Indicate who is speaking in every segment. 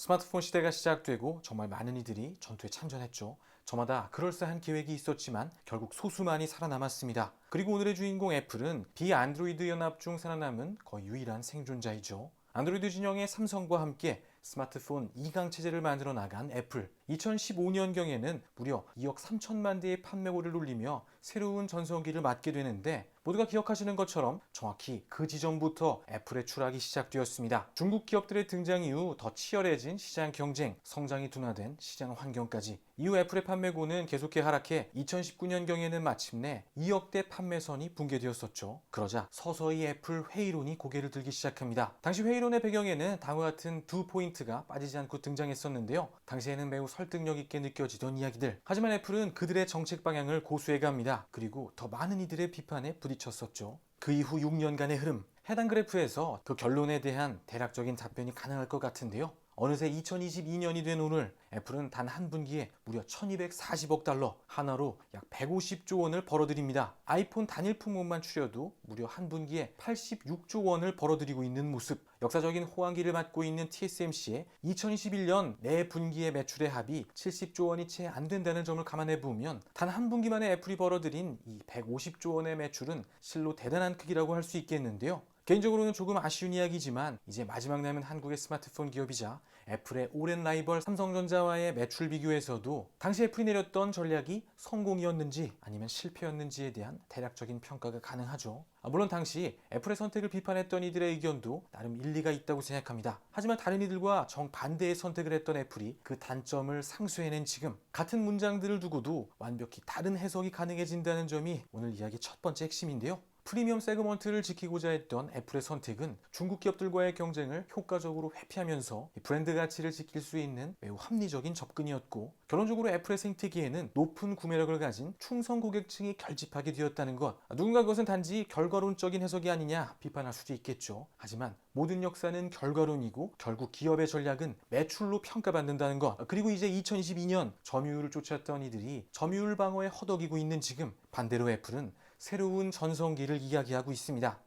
Speaker 1: 스마트폰 시대가 시작되고 정말 많은 이들이 전투에 참전했죠. 저마다 그럴싸한 계획이 있었지만 결국 소수만이 살아남았습니다. 그리고 오늘의 주인공 애플은 비안드로이드 연합 중 살아남은 거의 유일한 생존자이죠. 안드로이드 진영의 삼성과 함께 스마트폰 2강 체제를 만들어 나간 애플. 2015년경에는 무려 2억 3천만 대의 판매고를 눌리며 새로운 전성기를 맞게 되는데, 모두가 기억하시는 것처럼 정확히 그 지점부터 애플의 추락이 시작되었습니다. 중국 기업들의 등장 이후 더 치열해진 시장 경쟁, 성장이 둔화된 시장 환경까지 이후 애플의 판매고는 계속해 하락해 2019년경에는 마침내 2억대 판매선이 붕괴되었었죠. 그러자 서서히 애플 회의론이 고개를 들기 시작합니다. 당시 회의론의 배경에는 다음과 같은 두 포인트가 빠지지 않고 등장했었는데요. 당시에는 매우 설득력 있게 느껴지던 이야기들. 하지만 애플은 그들의 정책 방향을 고수해 갑니다. 그리고 더 많은 이들의 비판에 부딪혔었죠. 그 이후 6년간의 흐름. 해당 그래프에서 그 결론에 대한 대략적인 답변이 가능할 것 같은데요. 어느새 2022년이 된 오늘 애플은 단 한 분기에 무려 1240억 달러, 하나로 약 150조 원을 벌어들입니다. 아이폰 단일 품목만 추려도 무려 한 분기에 86조 원을 벌어들이고 있는 모습. 역사적인 호황기를 맞고 있는 TSMC의 2021년 내 분기의 매출의 합이 70조 원이 채 안 된다는 점을 감안해 보면 단 한 분기만에 애플이 벌어들인 이 150조 원의 매출은 실로 대단한 크기라고 할 수 있겠는데요. 개인적으로는 조금 아쉬운 이야기지만 이제 마지막 남은 한국의 스마트폰 기업이자 애플의 오랜 라이벌 삼성전자와의 매출 비교에서도 당시 애플이 내렸던 전략이 성공이었는지 아니면 실패였는지에 대한 대략적인 평가가 가능하죠. 물론 당시 애플의 선택을 비판했던 이들의 의견도 나름 일리가 있다고 생각합니다. 하지만 다른 이들과 정반대의 선택을 했던 애플이 그 단점을 상쇄해낸 지금, 같은 문장들을 두고도 완벽히 다른 해석이 가능해진다는 점이 오늘 이야기의 첫 번째 핵심인데요. 프리미엄 세그먼트를 지키고자 했던 애플의 선택은 중국 기업들과의 경쟁을 효과적으로 회피하면서 브랜드 가치를 지킬 수 있는 매우 합리적인 접근이었고, 결론적으로 애플의 생태계에는 높은 구매력을 가진 충성 고객층이 결집하게 되었다는 것. 누군가 그것은 단지 결과론적인 해석이 아니냐 비판할 수도 있겠죠. 하지만 모든 역사는 결과론이고 결국 기업의 전략은 매출로 평가받는다는 것. 그리고 이제 2022년 점유율을 쫓았던 이들이 점유율 방어에 허덕이고 있는 지금, 반대로 애플은 새로운 전성기를 이야기하고 있습니다.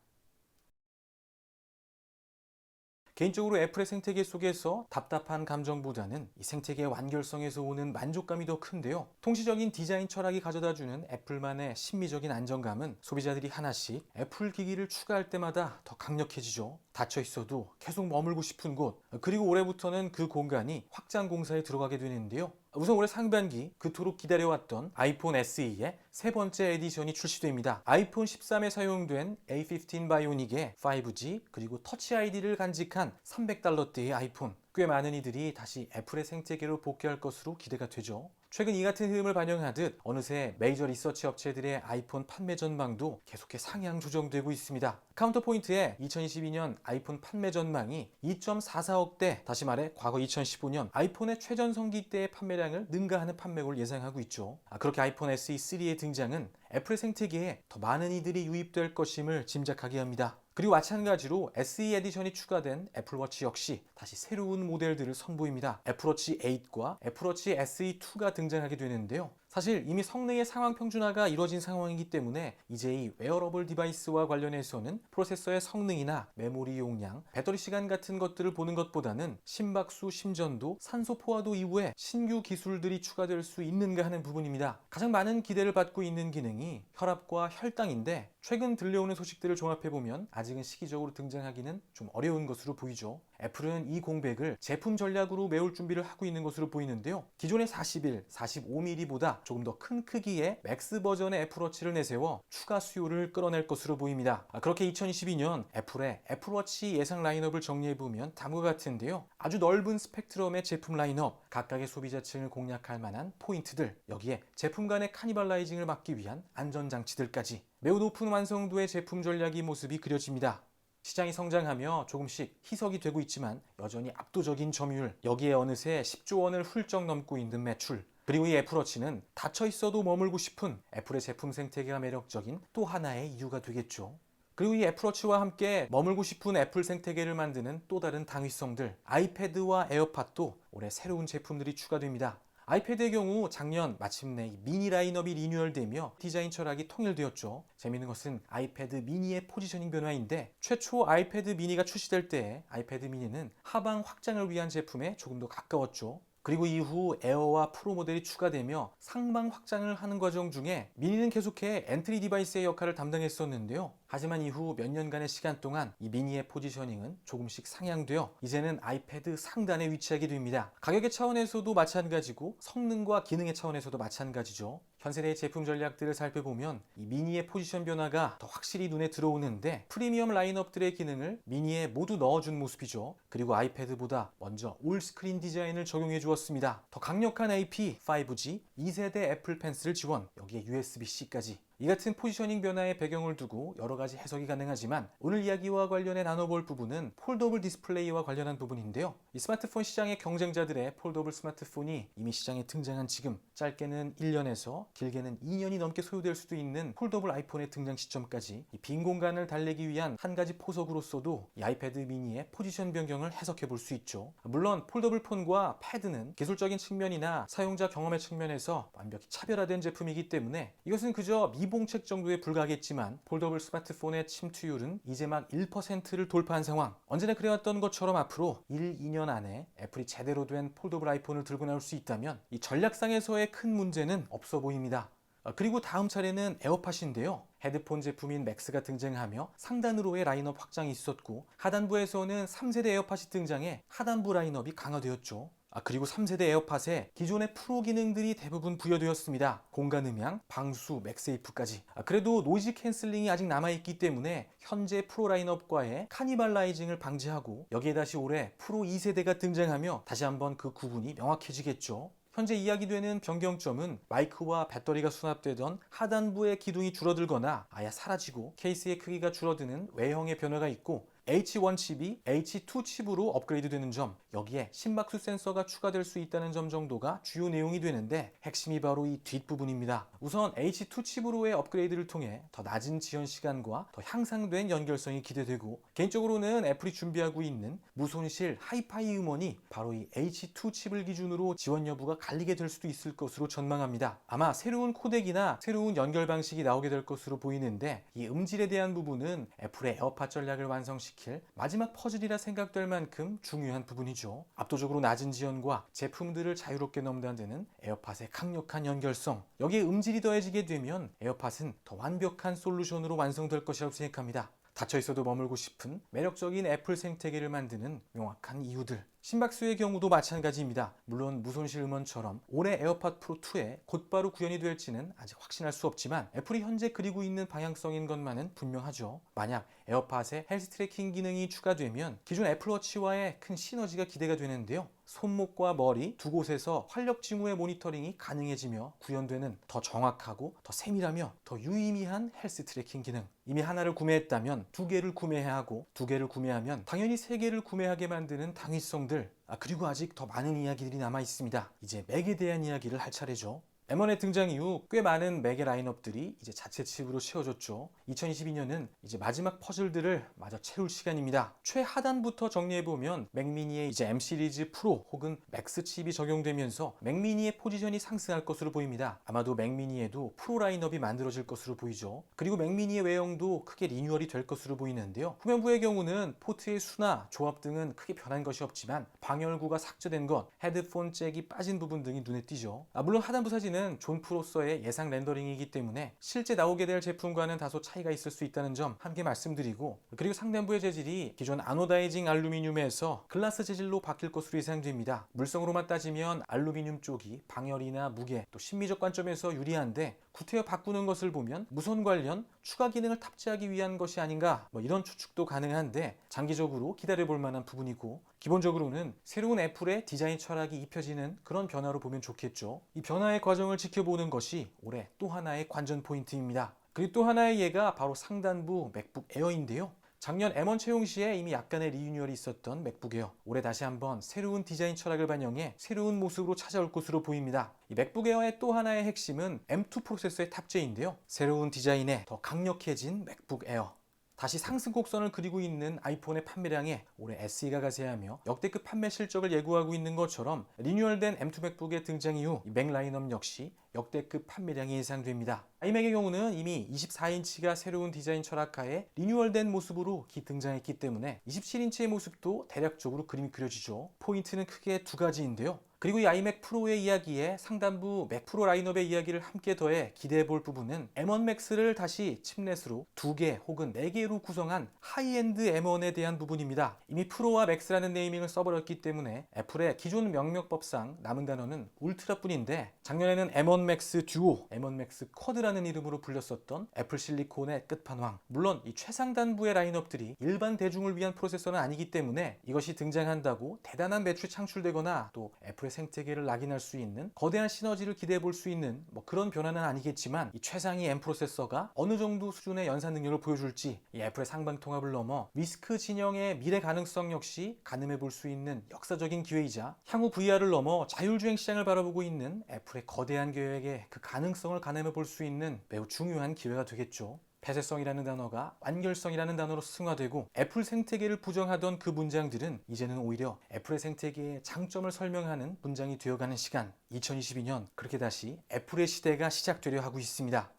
Speaker 1: 개인적으로 애플의 생태계 속에서 답답한 감정보다는 이 생태계의 완결성에서 오는 만족감이 더 큰데요. 통시적인 디자인 철학이 가져다주는 애플만의 심미적인 안정감은 소비자들이 하나씩 애플 기기를 추가할 때마다 더 강력해지죠. 닫혀 있어도 계속 머물고 싶은 곳, 그리고 올해부터는 그 공간이 확장 공사에 들어가게 되는데요. 우선 올해 상반기 그토록 기다려왔던 아이폰 SE의 세 번째 에디션이 출시됩니다. 아이폰 13에 사용된 A15 바이오닉의 5G 그리고 터치 아이디를 간직한 300달러대의 아이폰. 꽤 많은 이들이 다시 애플의 생태계로 복귀할 것으로 기대가 되죠. 최근 이 같은 흐름을 반영하듯 어느새 메이저 리서치 업체들의 아이폰 판매 전망도 계속해 상향 조정되고 있습니다. 카운터포인트에 2022년 아이폰 판매 전망이 2.44억 대, 다시 말해 과거 2015년 아이폰의 최전성기 때의 판매량을 능가하는 판매고를 예상하고 있죠. 그렇게 아이폰 SE3의 등장은 애플의 생태계에 더 많은 이들이 유입될 것임을 짐작하게 합니다. 그리고 마찬가지로 SE 에디션이 추가된 애플워치 역시 다시 새로운 모델들을 선보입니다. 애플워치 8과 애플워치 SE2가 등장하게 되는데요. 사실 이미 성능의 상황 평준화가 이루어진 상황이기 때문에 이제 이 웨어러블 디바이스와 관련해서는 프로세서의 성능이나 메모리 용량, 배터리 시간 같은 것들을 보는 것보다는 심박수, 심전도, 산소 포화도 이후에 신규 기술들이 추가될 수 있는가 하는 부분입니다. 가장 많은 기대를 받고 있는 기능이 혈압과 혈당인데, 최근 들려오는 소식들을 종합해보면 아직은 시기적으로 등장하기는 좀 어려운 것으로 보이죠. 애플은 이 공백을 제품 전략으로 메울 준비를 하고 있는 것으로 보이는데요. 기존의 41, 45mm보다 조금 더 큰 크기의 맥스 버전의 애플워치를 내세워 추가 수요를 끌어낼 것으로 보입니다. 그렇게 2022년 애플의 애플워치 예상 라인업을 정리해보면 다음과 같은데요. 아주 넓은 스펙트럼의 제품 라인업, 각각의 소비자층을 공략할 만한 포인트들, 여기에 제품 간의 카니발라이징을 막기 위한 안전장치들까지 매우 높은 완성도의 제품 전략이 모습이 그려집니다. 시장이 성장하며 조금씩 희석이 되고 있지만 여전히 압도적인 점유율, 여기에 어느새 10조 원을 훌쩍 넘고 있는 매출, 그리고 이 애플워치는 닫혀 있어도 머물고 싶은 애플의 제품 생태계가 매력적인 또 하나의 이유가 되겠죠. 그리고 이 애플워치와 함께 머물고 싶은 애플 생태계를 만드는 또 다른 당위성들, 아이패드와 에어팟도 올해 새로운 제품들이 추가됩니다. 아이패드의 경우 작년 마침내 이 미니 라인업이 리뉴얼되며 디자인 철학이 통일되었죠. 재미있는 것은 아이패드 미니의 포지셔닝 변화인데 최초 아이패드 미니가 출시될 때 아이패드 미니는 하방 확장을 위한 제품에 조금 더 가까웠죠. 그리고 이후 에어와 프로 모델이 추가되며 상방 확장을 하는 과정 중에 미니는 계속해 엔트리 디바이스의 역할을 담당했었는데요. 하지만 이후 몇 년간의 시간 동안 이 미니의 포지셔닝은 조금씩 상향되어 이제는 아이패드 상단에 위치하게 됩니다. 가격의 차원에서도 마찬가지고 성능과 기능의 차원에서도 마찬가지죠. 현 세대의 제품 전략들을 살펴보면 이 미니의 포지션 변화가 더 확실히 눈에 들어오는데 프리미엄 라인업들의 기능을 미니에 모두 넣어준 모습이죠. 그리고 아이패드보다 먼저 올 스크린 디자인을 적용해 주었습니다. 더 강력한 AP, 5G, 2세대 애플 펜슬 지원, 여기에 USB-C까지. 이 같은 포지셔닝 변화의 배경을 두고 여러 가지 해석이 가능하지만 오늘 이야기와 관련해 나눠볼 부분은 폴더블 디스플레이와 관련한 부분인데요. 이 스마트폰 시장의 경쟁자들의 폴더블 스마트폰이 이미 시장에 등장한 지금 짧게는 1년에서 길게는 2년이 넘게 소요될 수도 있는 폴더블 아이폰의 등장 시점까지 이 빈 공간을 달래기 위한 한 가지 포석으로서도 이 아이패드 미니의 포지션 변경을 해석해 볼 수 있죠. 물론 폴더블 폰과 패드는 기술적인 측면이나 사용자 경험의 측면에서 완벽히 차별화된 제품이기 때문에 이것은 그저 미봉책 정도에 불과하겠지만 폴더블 스마트폰의 침투율은 이제 막 1%를 돌파한 상황. 언제나 그래왔던 것처럼 앞으로 1, 2년 안에 애플이 제대로 된 폴더블 아이폰을 들고 나올 수 있다면 이 전략상에서의 큰 문제는 없어 보입니다. 그리고 다음 차례는 에어팟인데요. 헤드폰 제품인 맥스가 등장하며 상단으로의 라인업 확장이 있었고 하단부에서는 3세대 에어팟이 등장해 하단부 라인업이 강화되었죠. 그리고 3세대 에어팟에 기존의 프로 기능들이 대부분 부여되었습니다. 공간 음향, 방수, 맥세이프까지. 그래도 노이즈 캔슬링이 아직 남아있기 때문에 현재 프로 라인업과의 카니발라이징을 방지하고 여기에 다시 올해 프로 2세대가 등장하며 다시 한번 그 구분이 명확해지겠죠. 현재 이야기되는 변경점은 마이크와 배터리가 수납되던 하단부의 기둥이 줄어들거나 아예 사라지고 케이스의 크기가 줄어드는 외형의 변화가 있고 H1 칩이 H2 칩으로 업그레이드 되는 점, 여기에 심박수 센서가 추가될 수 있다는 점 정도가 주요 내용이 되는데 핵심이 바로 이 뒷부분입니다. 우선 H2 칩으로의 업그레이드를 통해 더 낮은 지연 시간과 더 향상된 연결성이 기대되고 개인적으로는 애플이 준비하고 있는 무손실 하이파이 음원이 바로 이 H2 칩을 기준으로 지원 여부가 갈리게 될 수도 있을 것으로 전망합니다. 아마 새로운 코덱이나 새로운 연결 방식이 나오게 될 것으로 보이는데 이 음질에 대한 부분은 애플의 에어팟 전략을 완성시키는 마지막 퍼즐이라 생각될 만큼 중요한 부분이죠. 압도적으로 낮은 지연과 제품들을 자유롭게 넘나드는 에어팟의 강력한 연결성, 여기에 음질이 더해지게 되면 에어팟은 더 완벽한 솔루션으로 완성될 것이라고 생각합니다. 닫혀있어도 머물고 싶은 매력적인 애플 생태계를 만드는 명확한 이유들. 심박수의 경우도 마찬가지입니다. 물론 무손실 음원처럼 올해 에어팟 프로 2에 곧바로 구현이 될지는 아직 확신할 수 없지만 애플이 현재 그리고 있는 방향성인 것만은 분명하죠. 만약 에어팟에 헬스 트래킹 기능이 추가되면 기존 애플워치와의 큰 시너지가 기대가 되는데요. 손목과 머리 두 곳에서 활력 징후의 모니터링이 가능해지며 구현되는 더 정확하고 더 세밀하며 더 유의미한 헬스 트래킹 기능. 이미 하나를 구매했다면 두 개를 구매해야 하고 두 개를 구매하면 당연히 세 개를 구매하게 만드는 당위성들. 그리고 아직 더 많은 이야기들이 남아 있습니다. 이제 맥에 대한 이야기를 할 차례죠. M1의 등장 이후 꽤 많은 맥의 라인업들이 이제 자체 칩으로 채워졌죠. 2022년은 이제 마지막 퍼즐들을 마저 채울 시간입니다. 최하단부터 정리해보면 맥미니의 이제 M 시리즈 프로 혹은 맥스 칩이 적용되면서 맥미니의 포지션이 상승할 것으로 보입니다. 아마도 맥미니에도 프로 라인업이 만들어질 것으로 보이죠. 그리고 맥미니의 외형도 크게 리뉴얼이 될 것으로 보이는데요. 후면부의 경우는 포트의 수나 조합 등은 크게 변한 것이 없지만 방열구가 삭제된 것, 헤드폰 잭이 빠진 부분 등이 눈에 띄죠. 물론 하단부 사진은 존 프로서의 예상 렌더링이기 때문에 실제 나오게 될 제품과는 다소 차이가 있을 수 있다는 점 함께 말씀드리고, 그리고 상단부의 재질이 기존 아노다이징 알루미늄에서 글라스 재질로 바뀔 것으로 예상됩니다. 물성으로만 따지면 알루미늄 쪽이 방열이나 무게 또 심미적 관점에서 유리한데 구태여 바꾸는 것을 보면 무선 관련 추가 기능을 탑재하기 위한 것이 아닌가 이런 추측도 가능한데 장기적으로 기다려볼 만한 부분이고, 기본적으로는 새로운 애플의 디자인 철학이 입혀지는 그런 변화로 보면 좋겠죠. 이 변화의 과정을 지켜보는 것이 올해 또 하나의 관전 포인트입니다. 그리고 또 하나의 예가 바로 상단부 맥북 에어인데요. 작년 M1 채용 시에 이미 약간의 리뉴얼이 있었던 맥북 에어, 올해 다시 한번 새로운 디자인 철학을 반영해 새로운 모습으로 찾아올 것으로 보입니다. 이 맥북 에어의 또 하나의 핵심은 M2 프로세서의 탑재인데요. 새로운 디자인에 더 강력해진 맥북 에어. 다시 상승 곡선을 그리고 있는 아이폰의 판매량에 올해 SE가 가세하며 역대급 판매 실적을 예고하고 있는 것처럼 리뉴얼된 M2 맥북의 등장 이후 이 맥 라인업 역시 역대급 판매량이 예상됩니다. 아이맥의 경우는 이미 24인치가 새로운 디자인 철학하에 리뉴얼된 모습으로 등장했기 때문에 27인치의 모습도 대략적으로 그림이 그려지죠. 포인트는 크게 두 가지인데요. 그리고 이 아이맥 프로의 이야기에 상단부 맥 프로 라인업의 이야기를 함께 더해 기대해 볼 부분은 M1 맥스를 다시 칩넷으로 2개 혹은 4개로 구성한 하이엔드 M1에 대한 부분입니다. 이미 프로와 맥스라는 네이밍을 써버렸기 때문에 애플의 기존 명명법상 남은 단어는 울트라뿐인데 작년에는 M1 맥스 듀오, M1 맥스 쿼드라는 이름으로 불렸었던 애플 실리콘의 끝판왕. 물론 이 최상단부의 라인업들이 일반 대중을 위한 프로세서는 아니기 때문에 이것이 등장한다고 대단한 매출이 창출되거나 또 애플의 생태계를 낙인할 수 있는 거대한 시너지를 기대해 볼 수 있는 그런 변화는 아니겠지만 이 최상위 M 프로세서가 어느 정도 수준의 연산 능력을 보여줄지 이 애플의 상방 통합을 넘어 위스크 진영의 미래 가능성 역시 가늠해 볼 수 있는 역사적인 기회이자 향후 VR을 넘어 자율주행 시장을 바라보고 있는 애플의 거대한 계획의 그 가능성을 가늠해 볼 수 있는 매우 중요한 기회가 되겠죠. 폐쇄성이라는 단어가 완결성이라는 단어로 승화되고 애플 생태계를 부정하던 그 문장들은 이제는 오히려 애플의 생태계의 장점을 설명하는 문장이 되어가는 시간, 2022년 그렇게 다시 애플의 시대가 시작되려 하고 있습니다.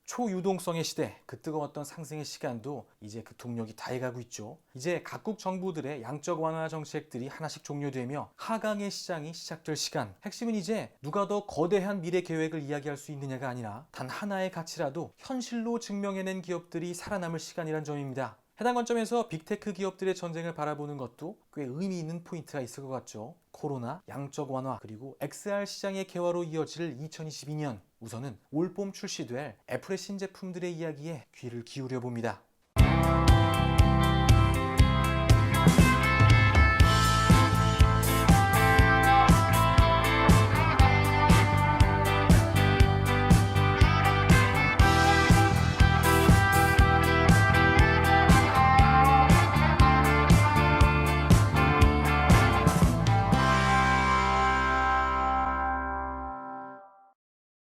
Speaker 1: 초유동성의 시대, 그 뜨거웠던 상승의 시간도 이제 그 동력이 다해가고 있죠. 이제 각국 정부들의 양적 완화 정책들이 하나씩 종료되며 하강의 시장이 시작될 시간. 핵심은 이제 누가 더 거대한 미래 계획을 이야기할 수 있느냐가 아니라 단 하나의 가치라도 현실로 증명해낸 기업들이 살아남을 시간이란 점입니다. 해당 관점에서 빅테크 기업들의 전쟁을 바라보는 것도 꽤 의미 있는 포인트가 있을 것 같죠. 코로나, 양적 완화, 그리고 XR 시장의 개화로 이어질 2022년. 우선은 올봄 출시될 애플의 신제품들의 이야기에 귀를 기울여 봅니다.